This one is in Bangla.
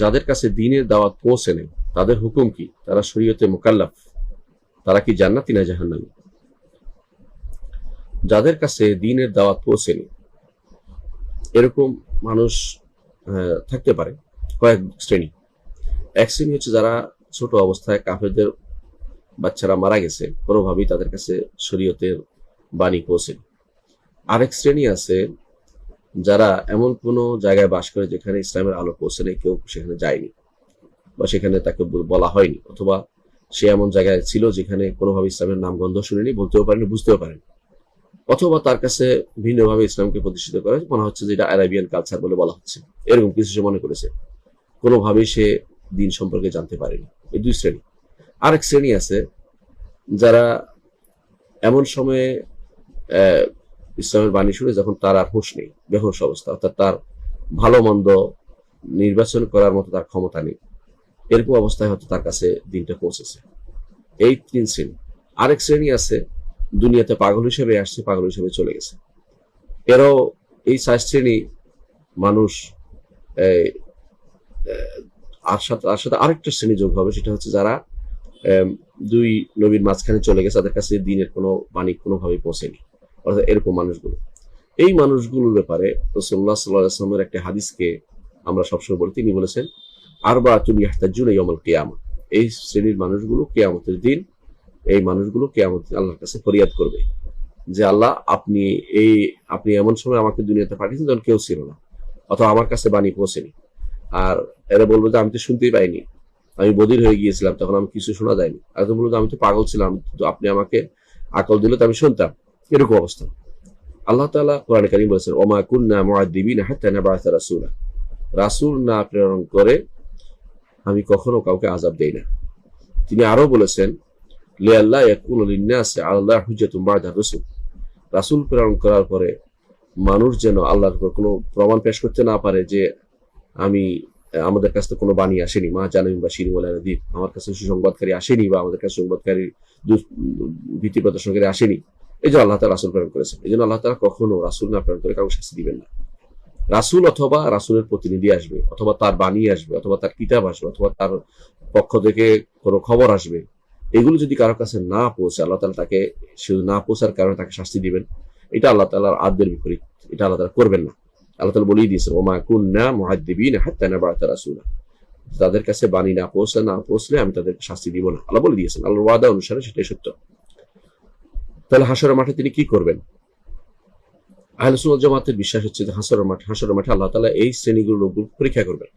যাদের কাছে দ্বীনের দাওয়াত পৌঁছে নেই তাদের হুকুম কি? তারা শরীয়তে মুকাল্লাফ? তারা কি জান্নাতি না জাহান্নামী? যাদের কাছে দ্বীনের দাওয়াত পৌঁছেনি এরকম মানুষ থাকতে পারে কয়েক শ্রেণী। এক শ্রেণী হচ্ছে যারা ছোট অবস্থায় কাফেরদের বাচ্চারা মারা গেছে, কোনোভাবেই তাদের কাছে শরীয়তের বাণী পৌঁছেনি। আরেক শ্রেণী আছে যারা এমন কোনো জায়গায় বাস করে যেখানে ইসলামের আলো পৌঁছে নেই, কেউ সেখানে যায়নি বা সেখানে তাকে বলা হয়নি, অথবা সে এমন জায়গায় ছিল যেখানে কোনোভাবে ইসলামের নাম গন্ধ শুনেনি, বলতেও পারেনি, বুঝতেও পারেনি, অথবা তার কাছে ভিন্নভাবে ইসলামকে প্রতিষ্ঠিত করে মনে হচ্ছে যেটা আরাবিয়ান কালচার বলে বলা হচ্ছে, এরকম কিছু সে মনে করেছে, কোনোভাবেই সে দিন সম্পর্কে জানতে পারেনি। এই দুই শ্রেণী। আরেক শ্রেণী আছে যারা এমন সময়ে ইসলামের বাণী শুনে যখন তার আর হুঁশ নেই, বেহুশ অবস্থা, অর্থাৎ তার ভালো মন্দ নির্বাচন করার মতো তার ক্ষমতা নেই, এরকম অবস্থায় হয়তো তার কাছে দিনটা পৌঁছেছে। এই তিন শ্রেণী। আরেক শ্রেণী আছে দুনিয়াতে পাগল হিসেবে আসছে, পাগল হিসেবে চলে গেছে। এরাও এই 4 শ্রেণী মানুষ আর সাথে আরেকটা শ্রেণী যোগ হবে, সেটা হচ্ছে যারা দুই নবীর মাঝখানে চলে গেছে, তাদের কাছে দিনের কোনো বাণী কোনোভাবে পৌঁছেনি, অর্থাৎ এরকম মানুষগুলো। এই মানুষগুলোর ব্যাপারে রাসূলুল্লাহ সাল্লাল্লাহু আলাইহি ওয়াসাল্লামের একটা হাদিসকে আমরা সবসময় বলি। তিনি বলেছেন, আরবাতুন ইয়াহতাজুনা ইয়াউমাল কিয়ামা, এই শ্রেণীর মানুষগুলো কিয়ামতের দিন, এই মানুষগুলো কিয়ামতের দিন আল্লাহর কাছে ফরিয়াদ করবে যে আল্লাহ, আপনি এমন সময় আমাকে দুনিয়াতে পাঠিয়েছেন যখন কেউ ছিল না, অথবা আমার কাছে বাণী পৌঁছেনি। আর এরা বলবো যে আমি তো শুনতেই পাইনি, আমি বধির হয়ে গিয়েছিলাম, তখন আমি কিছু শোনা যায়নি। আর তো বলবো আমি তো পাগল ছিলাম, তো আপনি আমাকে আকল দিলে তো আমি শুনতাম, এরকম অবস্থা। আল্লাহ তাআলা কোরআনে কারীম বলেছেন, ওমা কুন্না মুআদ্দিবিনা হাত্তা নাবআসা রাসূলা, রাসূল না প্রেরণ করে আমি কখনো কাউকে আযাব দেই না। তিনি আরো বলেছেন, লিআল্লা ইয়াকুনু লিন-নাসি আলাল্লাহি হুজ্জাতুন বা'দা রাসূল, রাসূল প্রেরণ করার পরে মানুষ যেন আল্লাহর উপর কোনো প্রমাণ পেশ করতে না পারে যে আমাদের কাছে তো কোনো বাণী আসেনি, মা জানামিন বা শিরি ওয়ালা নাদির, আমার কাছে সুসংবাদকারী আসেনি বা আমাদের কাছে সংবাদকারী ভীতি প্রদর্শনকারী আসেনি। এই জন্য আল্লাহ তাআলা রাসূল প্রেরণ করেছেন। এই জন্য আল্লাহ তাআলা কখনো রাসূল না প্রেরণ করে কাউকে শাস্তি দিবেন না। রাসূল অথবা রাসূলের প্রতিনিধি আসবে, অথবা তার বাণী আসবে, অথবা তার কিতাব আসবে, অথবা তার পক্ষ থেকে কোনো খবর আসবে, এগুলো যদি কারো কাছে না পৌঁছে, আল্লাহ তাআলা তাকে শুধু না পৌঁছার কারণে তাকে শাস্তি দিবেন, এটা আল্লাহ তাআলার আদেশের বিপরীত, এটা আল্লাহ তাআলা করবেন না। আল্লাহ তাআলা বলেই দিয়েছেন, ওমা কুন্না মুআদ্দিবিনা হাত্তা নাবআসা রাসূলা, তাদের কাছে বাণী না পৌঁছলে আমি তাদেরকে শাস্তি দিব না, আল্লাহ বলে দিয়েছেন। আল্লাহর ওয়াদা অনুসারে সেটাই সত্য। তাহলে হাশরের মাঠে তিনি কি করবেন? আহলে সুন্নাত জামাতের বিশ্বাস হচ্ছে যে হাশরের মাঠে আল্লাহ তাআলা এই শ্রেণীগুলোর লোকগুলো পরীক্ষা করবেন।